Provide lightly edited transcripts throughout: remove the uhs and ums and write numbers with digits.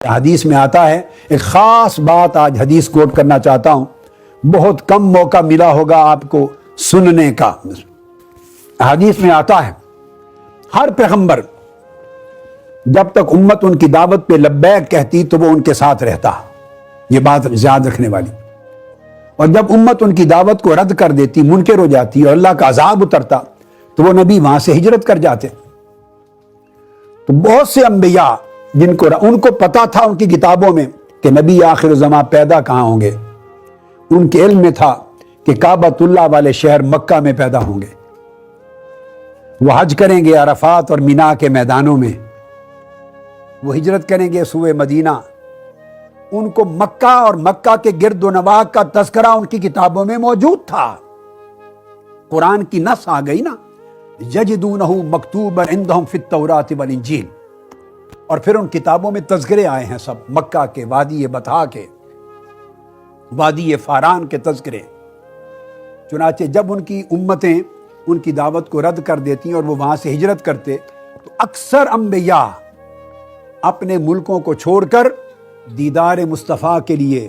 حدیث میں آتا ہے، ایک خاص بات آج حدیث کوٹ کرنا چاہتا ہوں، بہت کم موقع ملا ہوگا آپ کو سننے کا۔ حدیث میں آتا ہے ہر پیغمبر جب تک امت ان کی دعوت پہ لبیک کہتی تو وہ ان کے ساتھ رہتا، یہ بات یاد رکھنے والی، اور جب امت ان کی دعوت کو رد کر دیتی، منکر ہو جاتی اور اللہ کا عذاب اترتا تو وہ نبی وہاں سے ہجرت کر جاتے۔ تو بہت سے انبیاء جن کو ان کو پتا تھا ان کی کتابوں میں کہ نبی آخر زمان پیدا کہاں ہوں گے، ان کے علم میں تھا کہ کعبۃ اللہ والے شہر مکہ میں پیدا ہوں گے، وہ حج کریں گے عرفات اور مینا کے میدانوں میں، وہ ہجرت کریں گے سوئے مدینہ۔ ان کو مکہ اور مکہ کے گرد و نواح کا تذکرہ ان کی کتابوں میں موجود تھا۔ قرآن کی نص آ گئی نا، یجدونہ مکتوبا عندہم فی التوراۃ والانجیل، اور پھر ان کتابوں میں تذکرے آئے ہیں سب، مکہ کے، وادی بطحا کے، وادی فاران کے تذکرے۔ چنانچہ جب ان کی امتیں ان کی دعوت کو رد کر دیتی اور وہ وہاں سے ہجرت کرتے تو اکثر انبیاء اپنے ملکوں کو چھوڑ کر دیدار مصطفیٰ کے لیے،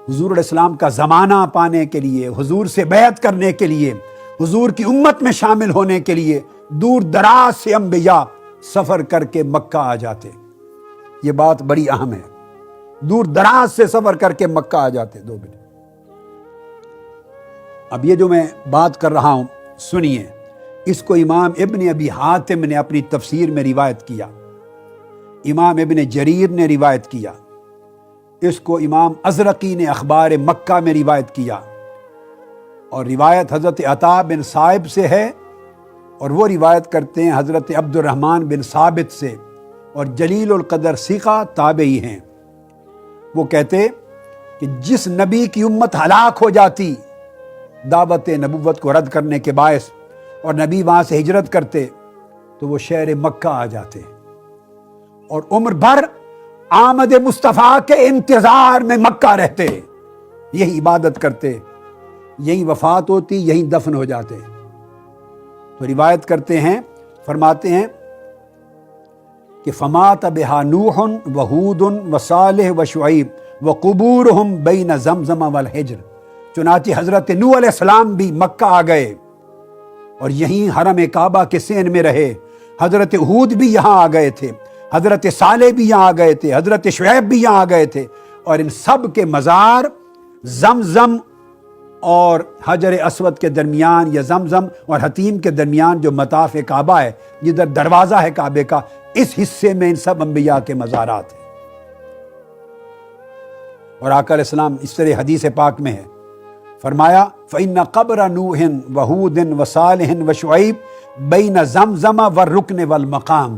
حضور علیہ السلام کا زمانہ پانے کے لیے، حضور سے بیعت کرنے کے لیے، حضور کی امت میں شامل ہونے کے لیے دور دراز سے انبیاء سفر کر کے مکہ آ جاتے۔ یہ بات بڑی اہم ہے، دور دراز سے سفر کر کے مکہ آ جاتے۔ 2 منٹ، اب یہ جو میں بات کر رہا ہوں سنیے، اس کو امام ابن ابی حاتم نے اپنی تفسیر میں روایت کیا، امام ابن جریر نے روایت کیا، اس کو امام ازرقی نے اخبار مکہ میں روایت کیا، اور روایت حضرت عطا بن صائب سے ہے، اور وہ روایت کرتے ہیں حضرت عبد الرحمن بن ثابت سے، اور جلیل القدر ثقہ تابعی ہیں۔ وہ کہتے کہ جس نبی کی امت ہلاک ہو جاتی دعوت نبوت کو رد کرنے کے باعث، اور نبی وہاں سے ہجرت کرتے تو وہ شہر مکہ آ جاتے اور عمر بھر آمد مصطفیٰ کے انتظار میں مکہ رہتے، یہی عبادت کرتے، یہی وفات ہوتی، یہی دفن ہو جاتے۔ تو روایت کرتے ہیں، فرماتے ہیں کہ فمات بہا نوح وہود وصالح وشعیب وقبورہم بین زمزم والحجر۔ چنانچہ حضرت نوح علیہ السلام بھی مکہ آ گئے اور یہیں حرم کعبہ کے سین میں رہے، حضرت ہود بھی یہاں آ گئے تھے، حضرت صالح بھی یہاں آ گئے تھے، حضرت شعیب بھی یہاں آ گئے تھے، اور ان سب کے مزار زمزم اور حجر اسود کے درمیان، یا زمزم اور حتیم کے درمیان جو مطاف کعبہ ہے، جدھر دروازہ ہے کعبے کا، اس حصے میں ان سب انبیاء کے مزارات ہیں۔ اور آقا علیہ السلام اس طرح حدیث پاک میں ہے، فرمایا فَإِنَّ قَبْرَ نُوحٍ وَهُودٍ وَصَالِحٍ وَشُعَيْبٍ بَيْنَ زَمْزَمَ وَالرُّكْنِ وَالْمَقَامِ۔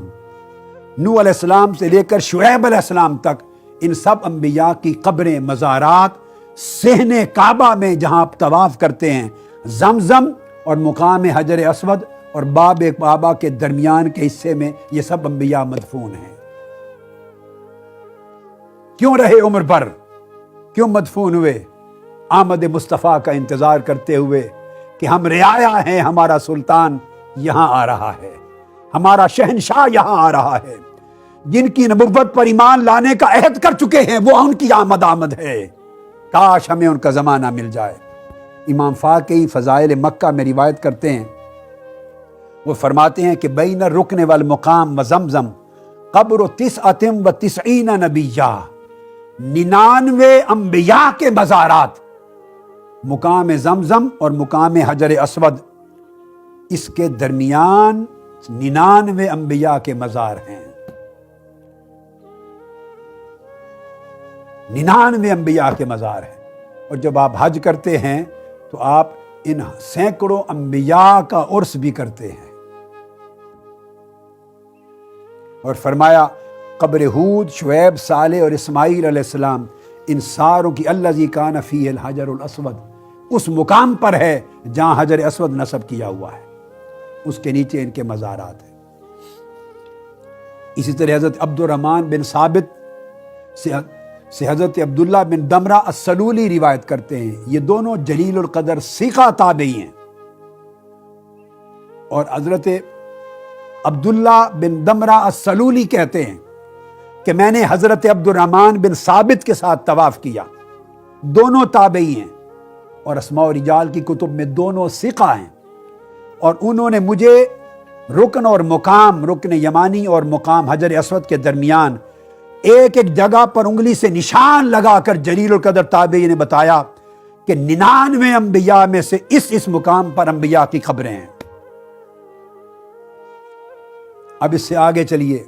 نوح علیہ السلام سے لے کر شعیب علیہ السلام تک ان سب انبیاء کی قبریں، مزارات صحن کعبہ میں جہاں آپ طواف کرتے ہیں، زمزم اور مقام حجر اسود اور باب کعبہ کے درمیان کے حصے میں یہ سب انبیاء مدفون ہیں۔ کیوں رہے عمر بھر، کیوں مدفون ہوئے؟ آمد مصطفیٰ کا انتظار کرتے ہوئے کہ ہم رعایا ہیں، ہمارا سلطان یہاں آ رہا ہے، ہمارا شہنشاہ یہاں آ رہا ہے، جن کی نبوت پر ایمان لانے کا عہد کر چکے ہیں، وہ ان کی آمد ہے، کاش ہمیں ان کا زمانہ مل جائے۔ امام فاقی فضائل مکہ میں روایت کرتے ہیں، وہ فرماتے ہیں کہ بین الرکن والمقام وزمزم قبر 99 نبیہ، 99 انبیاء کے مزارات مقام زمزم اور مقام حجر اسود، اس کے درمیان 99 انبیاء کے مزار ہیں، 99 انبیاء کے مزار ہیں۔ اور جب آپ حج کرتے ہیں تو آپ ان سینکڑوں انبیاء کا عرس بھی کرتے ہیں۔ اور فرمایا قبر ہود، شعیب، صالح اور اسماعیل علیہ السلام، ان ساروں کی الذی کان فیہ الحجر الاسود، اس مقام پر ہے جہاں حجر اسود نصب کیا ہوا ہے، اس کے نیچے ان کے مزارات ہیں۔ اسی طرح حضرت عبد الرحمن بن ثابت سے حضرت عبداللہ بن دمرہ السلولی روایت کرتے ہیں، یہ دونوں جلیل القدر ثقہ تابعی ہیں، اور حضرت عبداللہ بن دمرہ السلولی کہتے ہیں کہ میں نے حضرت عبد الرحمن بن ثابت کے ساتھ طواف کیا، دونوں تابعی ہیں اور اسماء و رجال کی کتب میں دونوں ثقہ ہیں، اور انہوں نے مجھے رکن اور مقام، رکن یمانی اور مقام حجر اسود کے درمیان ایک ایک جگہ پر انگلی سے نشان لگا کر جلیل القدر تابعی نے بتایا کہ 99 انبیاء میں سے اس مقام پر انبیاء کی قبریں ہیں۔ اب اس سے آگے چلیے،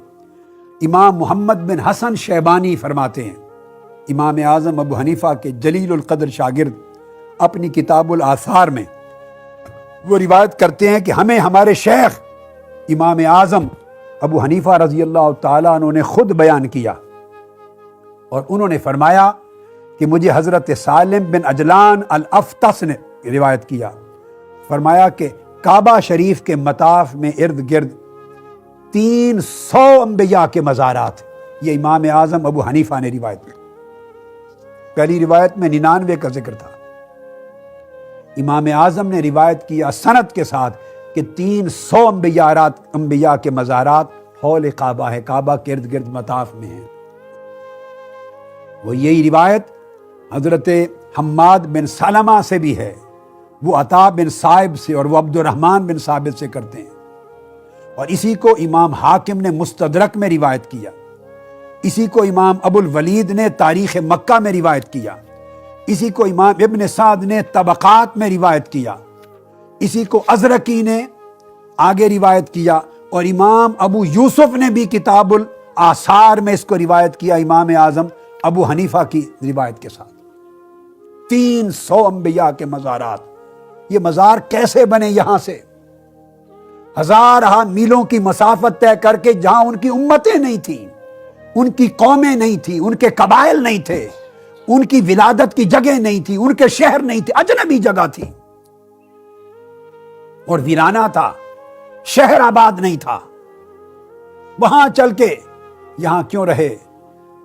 امام محمد بن حسن شیبانی فرماتے ہیں، امام اعظم ابو حنیفہ کے جلیل القدر شاگرد، اپنی کتاب الآثار میں وہ روایت کرتے ہیں کہ ہمیں ہمارے شیخ امام اعظم ابو حنیفہ رضی اللہ تعالیٰ عنہ نے خود بیان کیا، اور انہوں نے فرمایا کہ مجھے حضرت سالم بن اجلان الافطس نے روایت کیا، فرمایا کہ کعبہ شریف کے مطاف میں ارد گرد 300 انبیاء کے مزارات، یہ امام اعظم ابو حنیفہ نے روایت کی۔ پہلی روایت میں 99 کا ذکر تھا، امام اعظم نے روایت کیا سند کے ساتھ کہ 300 انبیاء کے مزارات حول کعبہ ہے، کعبہ کے ارد گرد مطاف میں ہیں۔ وہ یہی روایت حضرت حماد بن سلمہ سے بھی ہے، وہ عطا بن صائب سے اور وہ عبد الرحمن بن ثابت سے کرتے ہیں، اور اسی کو امام حاکم نے مستدرک میں روایت کیا، اسی کو امام ابو الولید نے تاریخ مکہ میں روایت کیا، اسی کو امام ابن سعد نے طبقات میں روایت کیا، اسی کو ازرقی نے آگے روایت کیا، اور امام ابو یوسف نے بھی کتاب الآثار میں اس کو روایت کیا امام اعظم ابو حنیفہ کی روایت کے ساتھ۔ 300 انبیاء کے مزارات، یہ مزار کیسے بنے؟ یہاں سے ہزارہ میلوں کی مسافت طے کر کے، جہاں ان کی امتیں نہیں تھیں، ان کی قومیں نہیں تھیں، ان کے قبائل نہیں تھے، ان کی ولادت کی جگہ نہیں تھی، ان کے شہر نہیں تھے، اجنبی جگہ تھی اور ویرانہ تھا، شہر آباد نہیں تھا، وہاں چل کے یہاں کیوں رہے؟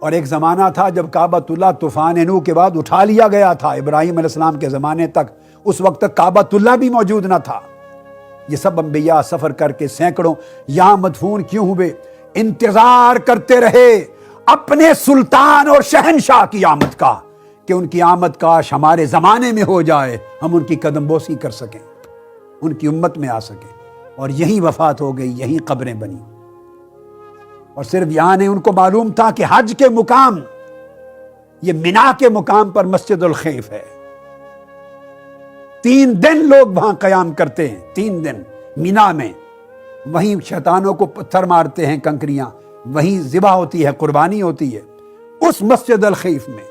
اور ایک زمانہ تھا جب کعبۃ اللہ طوفان نوح کے بعد اٹھا لیا گیا تھا، ابراہیم علیہ السلام کے زمانے تک، اس وقت تک کعبۃ اللہ بھی موجود نہ تھا۔ یہ سب انبیاء سفر کر کے سینکڑوں یہاں مدفون کیوں ہوئے؟ انتظار کرتے رہے اپنے سلطان اور شہنشاہ کی آمد کا، کہ ان کی آمد کاش ہمارے زمانے میں ہو جائے، ہم ان کی قدم بوسی کر سکیں، ان کی امت میں آ سکیں، اور یہی وفات ہو گئی، یہی قبریں بنی۔ اور صرف یہاں نہیں، ان کو معلوم تھا کہ حج کے مقام، یہ مینا کے مقام پر مسجد الخیف ہے، 3 دن لوگ وہاں قیام کرتے ہیں، 3 دن مینا میں، وہیں شیطانوں کو پتھر مارتے ہیں، کنکریاں، وہیں ذبح ہوتی ہے، قربانی ہوتی ہے، اس مسجد الخیف میں۔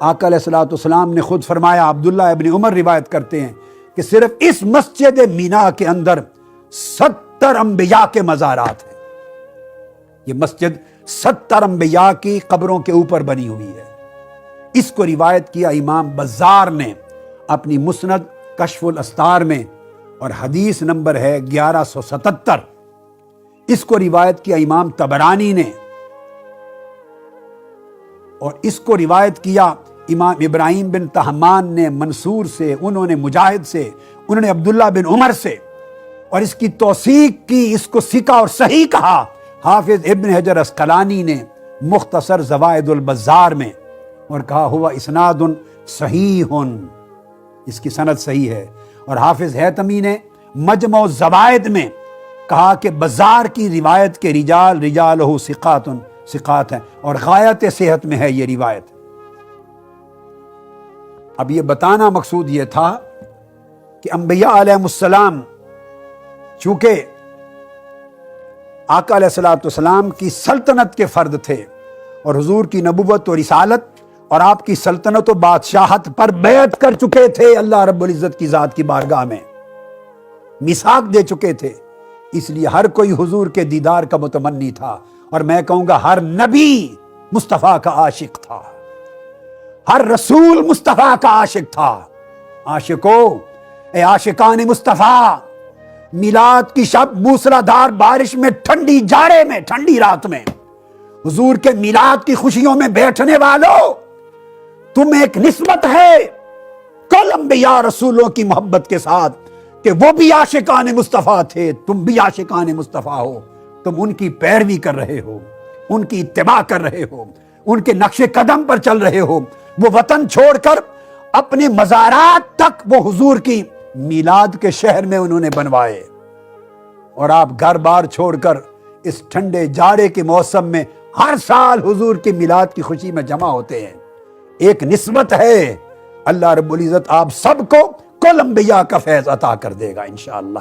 آقا علیہ الصلوۃ والسلام نے خود فرمایا، عبداللہ ابن عمر روایت کرتے ہیں کہ صرف اس مسجد مینا کے اندر 70 انبیاء کے مزارات ہیں۔ یہ مسجد 70 انبیاء کی قبروں کے اوپر بنی ہوئی ہے۔ اس کو روایت کیا امام بزار نے اپنی مسند کشف الاستار میں، اور حدیث نمبر ہے 1177۔ اس کو روایت کیا امام طبرانی نے، اور اس کو روایت کیا امام ابراہیم بن طہمان نے منصور سے، انہوں نے مجاہد سے، انہوں نے عبداللہ بن عمر سے، اور اس کی توثیق کی، اس کو ثقہ اور صحیح کہا حافظ ابن حجر اسقلانی نے مختصر زوائد البزار میں، اور کہا ہوا اسناد صحیح، اس کی سند صحیح ہے۔ اور حافظ حیتمی نے مجمع الزوائد میں کہا کہ بزار کی روایت کے رجالہ ثقات ہیں، اور غایت صحت میں ہے یہ روایت۔ اب یہ بتانا مقصود یہ تھا کہ انبیاء علیہ السلام چونکہ آقا علیہ الصلوۃ والسلام کی سلطنت کے فرد تھے، اور حضور کی نبوت و رسالت اور آپ کی سلطنت و بادشاہت پر بیعت کر چکے تھے اللہ رب العزت کی ذات کی بارگاہ میں، میثاق دے چکے تھے، اس لیے ہر کوئی حضور کے دیدار کا متمنی تھا، اور میں کہوں گا ہر نبی مصطفیٰ کا عاشق تھا، ہر رسول مصطفیٰ کا عاشق تھا۔ عاشقو، اے عاشقان مصطفیٰ، میلاد کی شب موسلادھار بارش میں، ٹھنڈی جاڑے میں، ٹھنڈی رات میں، حضور کے میلاد کی خوشیوں میں بیٹھنے والوں، تم ایک نسبت ہے کل انبیاء رسولوں کی محبت کے ساتھ کہ وہ بھی عاشقان مصطفیٰ تھے، تم بھی عاشقان مصطفیٰ ہو، تم ان کی پیروی کر رہے ہو۔ ان کی اتباع کر رہے ہو، ان کے نقش قدم پر چل رہے ہو، وہ وطن چھوڑ کر اپنے مزارات تک وہ حضور کی میلاد کے شہر میں انہوں نے بنوائے، اور آپ گھر بار چھوڑ کر اس ٹھنڈے جاڑے کے موسم میں ہر سال حضور کی میلاد کی خوشی میں جمع ہوتے ہیں۔ ایک نسبت ہے، اللہ رب العزت آپ سب کو کل انبیاء کا فیض عطا کر دے گا انشاءاللہ۔